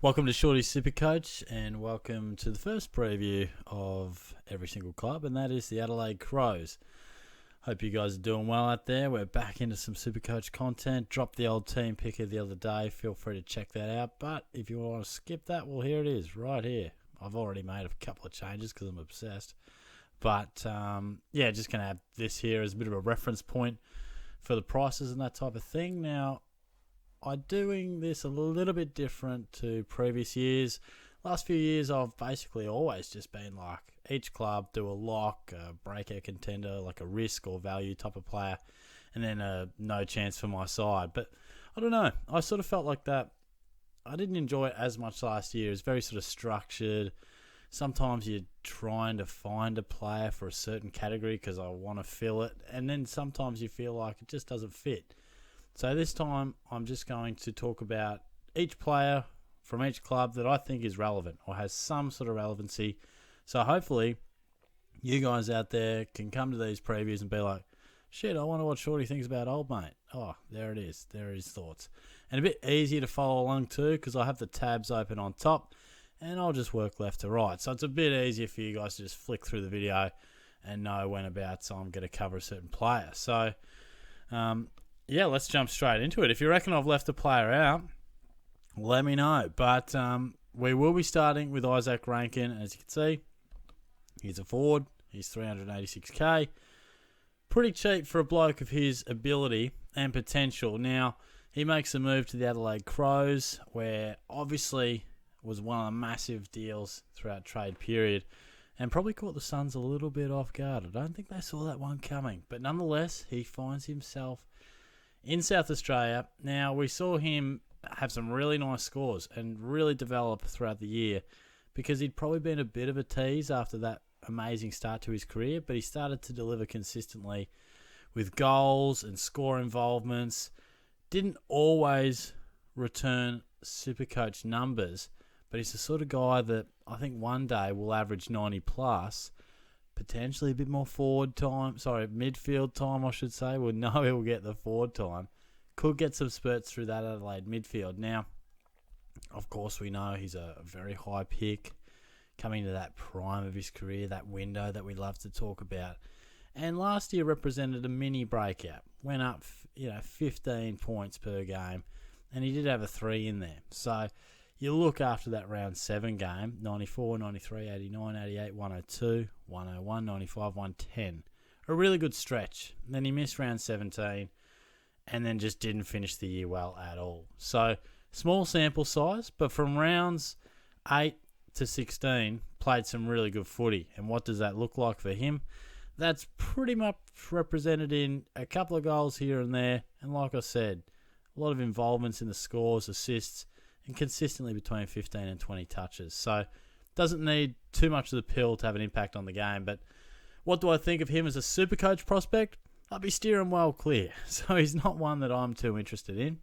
Welcome to Shorty's SuperCoach, and welcome to the first preview of every single club, and that is the Adelaide Crows. Hope you guys are doing well out there. We're back into some SuperCoach content. Dropped the old team picker the other day. Feel free to check that out. But if you want to skip that, well, here it is, right here. I've already made a couple of changes because I'm obsessed. But, just going to have this here as a bit of a reference point for the prices and that type of thing. Now, I'm doing this a little bit different to previous years. Last few years, I've basically always just been like, each club do a lock, a breakout contender, like a risk or value type of player, and then a no chance for my side. But I don't know. I sort of felt like that. I didn't enjoy it as much last year. It was very sort of structured. Sometimes you're trying to find a player for a certain category because I want to fill it, and then sometimes you feel like it just doesn't fit. So this time, I'm just going to talk about each player from each club that I think is relevant or has some sort of relevancy. So hopefully, you guys out there can come to these previews and be like, shit, I wonder what Shorty thinks about old mate. Oh, there it is. There are his thoughts. And a bit easier to follow along too because I have the tabs open on top and I'll just work left to right. So it's a bit easier for you guys to just flick through the video and know when about so I'm going to cover a certain player. So, let's jump straight into it. If you reckon I've left a player out, let me know. But we will be starting with Izak Rankine. As you can see, he's a forward. He's 386k. Pretty cheap for a bloke of his ability and potential. Now, he makes a move to the Adelaide Crows, where obviously was one of the massive deals throughout trade period and probably caught the Suns a little bit off guard. I don't think they saw that one coming. But nonetheless, he finds himself in South Australia. Now, we saw him have some really nice scores and really develop throughout the year because he'd probably been a bit of a tease after that amazing start to his career, but he started to deliver consistently with goals and score involvements. Didn't always return SuperCoach numbers, but he's the sort of guy that I think one day will average 90 plus. Potentially a bit more midfield time, I should say. We'll know he'll get the forward time. Could get some spurts through that Adelaide midfield. Now, of course, we know he's a very high pick, coming to that prime of his career, that window that we love to talk about. And last year represented a mini breakout. Went up, 15 points per game, and he did have a 3 in there. So you look after that round 7 game, 94, 93, 89, 88, 102, 101, 95, 110. A really good stretch. And then he missed round 17 and then just didn't finish the year well at all. So small sample size, but from rounds 8 to 16, played some really good footy. And what does that look like for him? That's pretty much represented in a couple of goals here and there. And like I said, a lot of involvements in the scores, assists, and consistently between 15 and 20 touches. So doesn't need too much of the pill to have an impact on the game. But what do I think of him as a SuperCoach prospect? I'd be steering well clear. So he's not one that I'm too interested in.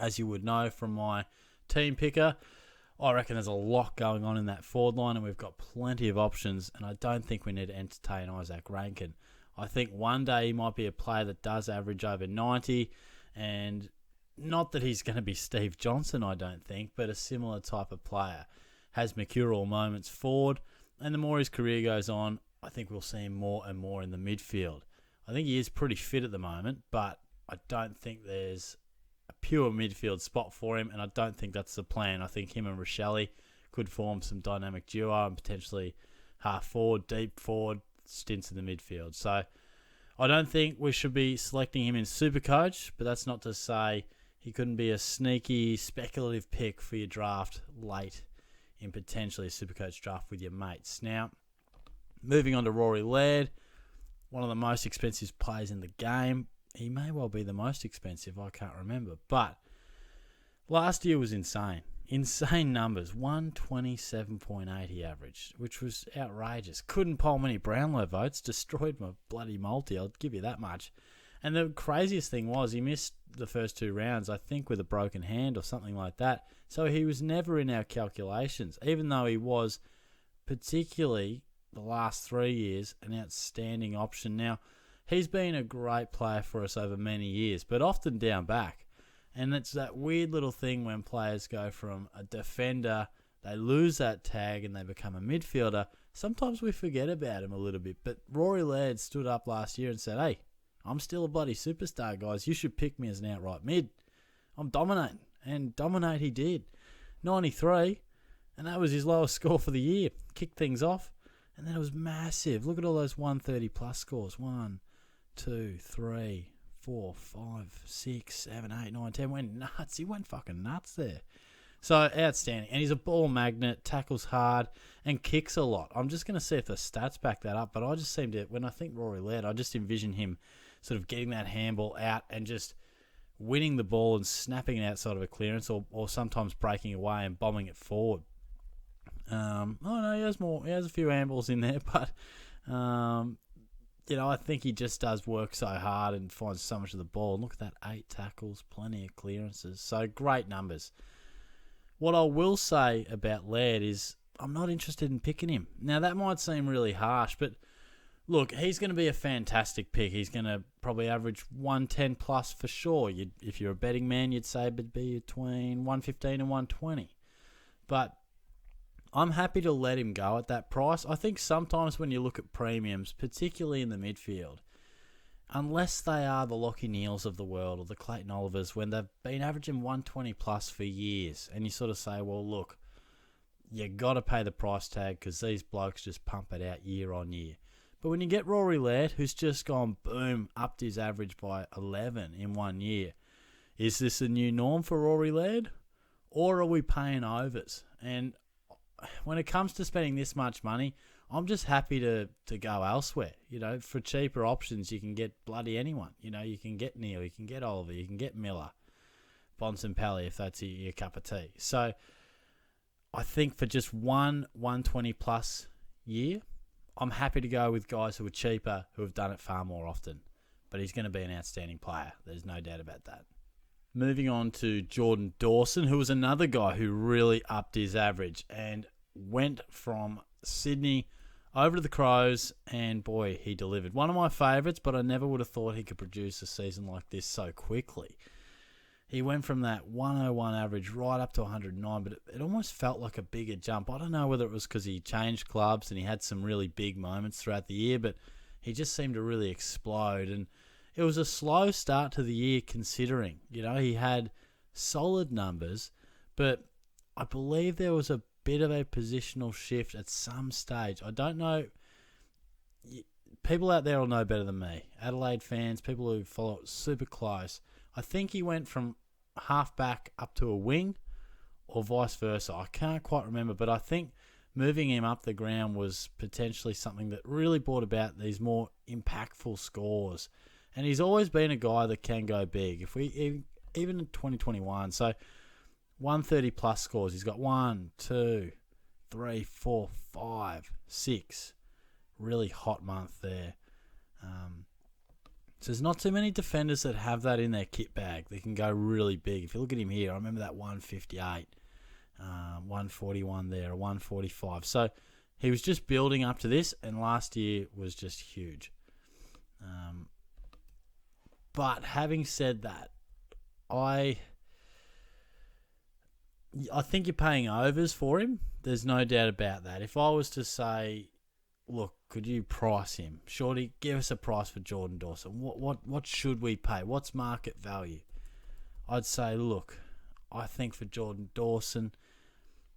As you would know from my team picker, I reckon there's a lot going on in that forward line and we've got plenty of options, and I don't think we need to entertain Izak Rankine. I think one day he might be a player that does average over 90, and not that he's going to be Steve Johnson, I don't think, but a similar type of player. Has mercurial moments forward, and the more his career goes on, I think we'll see him more and more in the midfield. I think he is pretty fit at the moment, but I don't think there's a pure midfield spot for him, and I don't think that's the plan. I think him and Rochelle could form some dynamic duo and potentially half forward, deep forward, stints in the midfield. So I don't think we should be selecting him in SuperCoach, but that's not to say he couldn't be a sneaky, speculative pick for your draft late in potentially a SuperCoach draft with your mates. Now, moving on to Rory Laird, one of the most expensive players in the game. He may well be the most expensive, I can't remember. But last year was insane. Insane numbers. 127.8 he averaged, which was outrageous. Couldn't poll many Brownlow votes. Destroyed my bloody multi, I'll give you that much. And the craziest thing was he missed the first 2 rounds, I think with a broken hand or something like that. So he was never in our calculations, even though he was, particularly the last 3 years, an outstanding option. Now, he's been a great player for us over many years, but often down back. And it's that weird little thing when players go from a defender, they lose that tag and they become a midfielder. Sometimes we forget about him a little bit. But Rory Laird stood up last year and said, hey, I'm still a bloody superstar, guys. You should pick me as an outright mid. I'm dominating. And dominate he did. 93, and that was his lowest score for the year. Kicked things off, and then it was massive. Look at all those 130 plus scores. 1, 2, 3, 4, 5, 6, 7, 8, 9, 10. Went nuts. He went fucking nuts there. So, outstanding. And he's a ball magnet, tackles hard, and kicks a lot. I'm just going to see if the stats back that up, but I just seem to, when I think Rory Laird, I just envision him sort of getting that handball out and just winning the ball and snapping it outside of a clearance, or sometimes breaking away and bombing it forward. He has a few handballs in there, but I think he just does work so hard and finds so much of the ball. And look at that, 8 tackles, plenty of clearances. So great numbers. What I will say about Laird is I'm not interested in picking him. Now, that might seem really harsh, but look, he's going to be a fantastic pick. He's going to probably average 110 plus for sure. If you're a betting man, you'd say it'd be between 115 and 120. But I'm happy to let him go at that price. I think sometimes when you look at premiums, particularly in the midfield, unless they are the Lachie Neals of the world or the Clayton Olivers, when they've been averaging 120 plus for years, and you sort of say, well, look, you got to pay the price tag because these blokes just pump it out year on year. But when you get Rory Laird, who's just gone, boom, upped his average by 11 in 1 year, is this a new norm for Rory Laird? Or are we paying overs? And when it comes to spending this much money, I'm just happy to go elsewhere. For cheaper options, you can get bloody anyone. You can get Neal, you can get Oliver, you can get Miller, Bontempelli, if that's your cup of tea. So I think for just 120 plus year, I'm happy to go with guys who are cheaper, who have done it far more often. But he's going to be an outstanding player. There's no doubt about that. Moving on to Jordan Dawson, who was another guy who really upped his average and went from Sydney over to the Crows, and boy, he delivered. One of my favourites, but I never would have thought he could produce a season like this so quickly. He went from that 101 average right up to 109, but it almost felt like a bigger jump. I don't know whether it was because he changed clubs and he had some really big moments throughout the year, but he just seemed to really explode. And it was a slow start to the year considering, he had solid numbers, but I believe there was a bit of a positional shift at some stage. I don't know. People out there will know better than me. Adelaide fans, people who follow it super close. I think he went from half-back up to a wing or vice versa. I can't quite remember, but I think moving him up the ground was potentially something that really brought about these more impactful scores. And he's always been a guy that can go big. Even in 2021, so 130 plus scores. He's got 1, 2, 3, 4, 5, 6. Really hot month there. So there's not too many defenders that have that in their kit bag. They can go really big. If you look at him here, I remember that 158, 141 there, 145. So he was just building up to this, and last year was just huge. But having said that, I think you're paying overs for him. There's no doubt about that. If I was to say, look, could you price him? Shorty, give us a price for Jordan Dawson. What should we pay? What's market value? I'd say, look, I think for Jordan Dawson,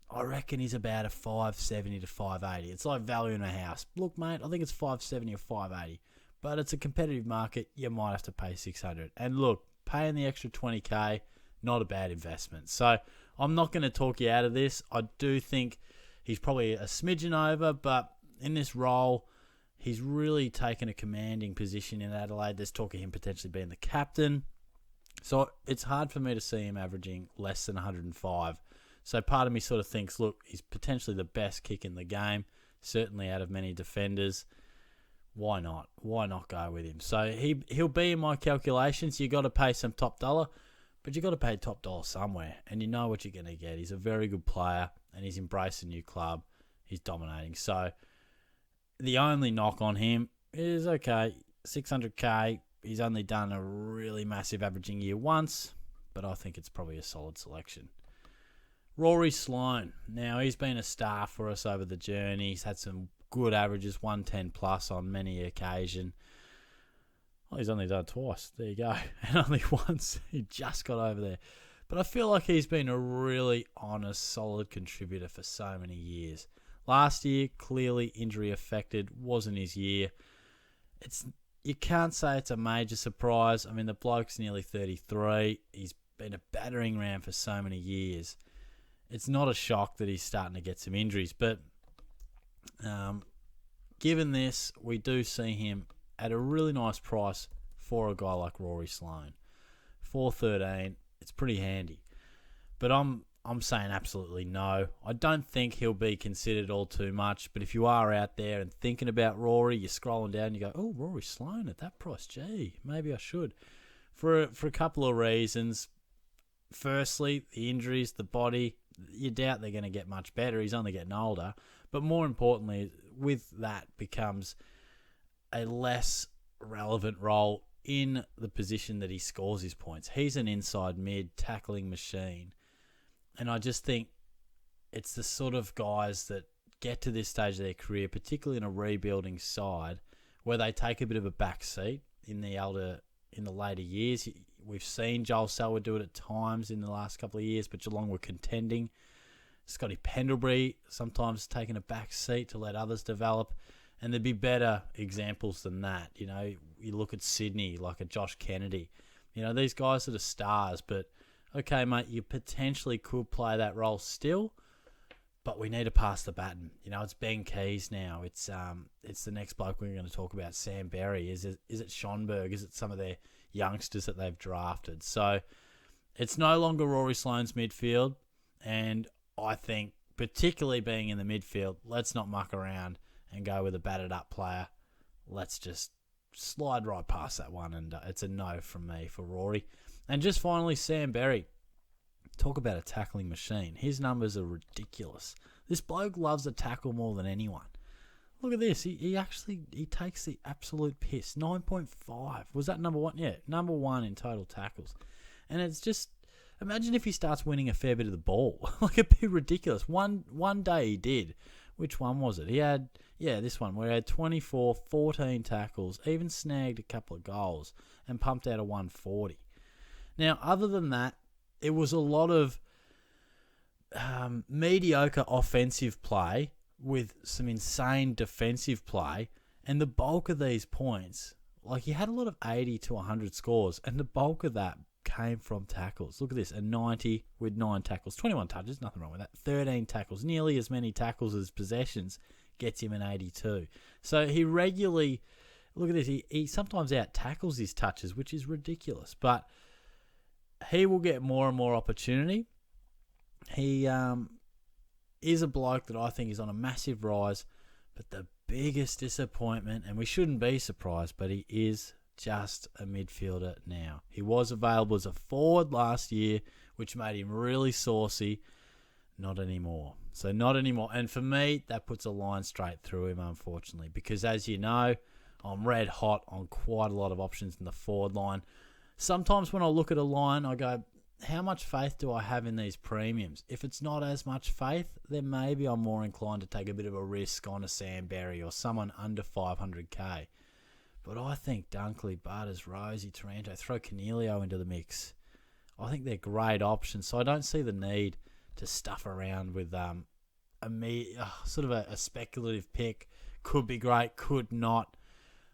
I reckon he's about a 570 to 580. It's like valuing a house. Look, mate, I think it's 570 or 580. But it's a competitive market. You might have to pay 600. And look, paying the extra 20k, not a bad investment. So I'm not going to talk you out of this. I do think he's probably a smidgen over, but in this role, he's really taken a commanding position in Adelaide. There's talk of him potentially being the captain. So it's hard for me to see him averaging less than 105. So part of me sort of thinks, look, he's potentially the best kick in the game, certainly out of many defenders. Why not? Why not go with him? So he'll be in my calculations. You got to pay some top dollar, but you got to pay top dollar somewhere, and you know what you're going to get. He's a very good player, and he's embraced a new club. He's dominating. So the only knock on him is, okay, 600k. He's only done a really massive averaging year once, but I think it's probably a solid selection. Rory Sloane. Now, he's been a star for us over the journey. He's had some good averages, 110 plus on many occasion. Well, he's only done it twice. There you go. And only once. He just got over there. But I feel like he's been a really honest, solid contributor for so many years. Last year, clearly injury affected, wasn't his year. You can't say it's a major surprise. I mean, the bloke's nearly 33. He's been a battering ram for so many years. It's not a shock that he's starting to get some injuries. But given this, we do see him at a really nice price for a guy like Rory Sloane. 413, it's pretty handy. But I'm saying absolutely no. I don't think he'll be considered all too much. But if you are out there and thinking about Rory, you're scrolling down and you go, oh, Rory Sloane at that price. Gee, maybe I should. For a couple of reasons. Firstly, the injuries, the body. You doubt they're going to get much better. He's only getting older. But more importantly, with that becomes a less relevant role in the position that he scores his points. He's an inside mid tackling machine. And I just think it's the sort of guys that get to this stage of their career, particularly in a rebuilding side, where they take a bit of a back seat in the later years. We've seen Joel Selwood do it at times in the last couple of years, but Geelong were contending. Scotty Pendlebury sometimes taking a back seat to let others develop. And there'd be better examples than that. You know, you look at Sydney, like a Josh Kennedy. You know, these guys are the stars, but okay, mate, you potentially could play that role still, but we need to pass the baton. You know, it's Ben Keys now. It's the next bloke we're going to talk about, Sam Berry. Is it Schonberg? Is it some of their youngsters that they've drafted? So it's no longer Rory Sloane's midfield, and I think, particularly being in the midfield, let's not muck around and go with a battered up player. Let's just slide right past that one, and it's a no from me for Rory. And just finally, Sam Berry. Talk about a tackling machine. His numbers are ridiculous. This bloke loves a tackle more than anyone. Look at this. He takes the absolute piss. 9.5. Was that number one? Yeah, number one in total tackles. And it's just, imagine if he starts winning a fair bit of the ball. Like, it'd be ridiculous. One day he did. Which one was it? He had, this one, where he had 24, 14 tackles, even snagged a couple of goals, and pumped out a 140. Now, other than that, it was a lot of mediocre offensive play with some insane defensive play, and the bulk of these points, like, he had a lot of 80 to 100 scores, and the bulk of that came from tackles. Look at this, a 90 with 9 tackles, 21 touches, nothing wrong with that, 13 tackles, nearly as many tackles as possessions, gets him an 82. So he regularly, look at this, he sometimes out-tackles his touches, which is ridiculous, but he will get more and more opportunity. He is a bloke that I think is on a massive rise, but the biggest disappointment, and we shouldn't be surprised, but he is just a midfielder now. He was available as a forward last year, which made him really saucy. Not anymore. So not anymore. And for me, that puts a line straight through him, unfortunately, because as you know, I'm red hot on quite a lot of options in the forward line. Sometimes when I look at a line, I go, how much faith do I have in these premiums? If it's not as much faith, then maybe I'm more inclined to take a bit of a risk on a Sam Berry or someone under 500k. But I think Dunkley, Butters, Rosie, Taranto, throw Cornelio into the mix. I think they're great options, so I don't see the need to stuff around with sort of a speculative pick. Could be great, could not.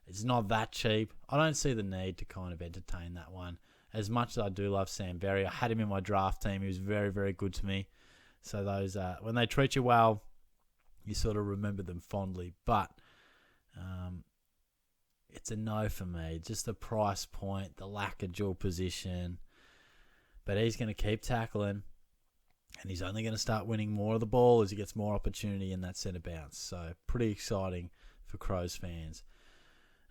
It's not that cheap. I don't see the need to kind of entertain that one. As much as I do love Sam Berry, I had him in my draft team. He was very, very good to me. So those, when they treat you well, you sort of remember them fondly. But it's a no for me. Just the price point, the lack of dual position. But he's going to keep tackling, and he's only going to start winning more of the ball as he gets more opportunity in that centre bounce. So pretty exciting for Crows fans.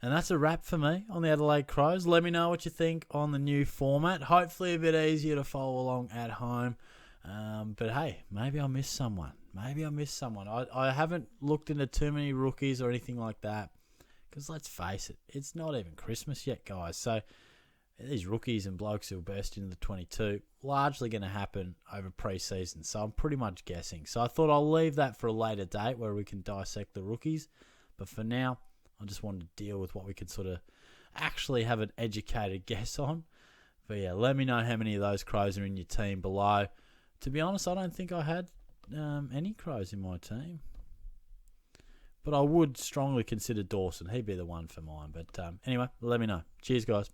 And that's a wrap for me on the Adelaide Crows. Let me know what you think on the new format. Hopefully a bit easier to follow along at home. But hey, maybe I missed someone. I haven't looked into too many rookies or anything like that. Because let's face it, it's not even Christmas yet, guys. So these rookies and blokes who will burst into the 22, largely going to happen over pre-season. So I'm pretty much guessing. So I thought I'll leave that for a later date where we can dissect the rookies. But for now, I just wanted to deal with what we could sort of actually have an educated guess on. But yeah, let me know how many of those Crows are in your team below. To be honest, I don't think I had any Crows in my team. But I would strongly consider Dawson. He'd be the one for mine. But anyway, let me know. Cheers, guys.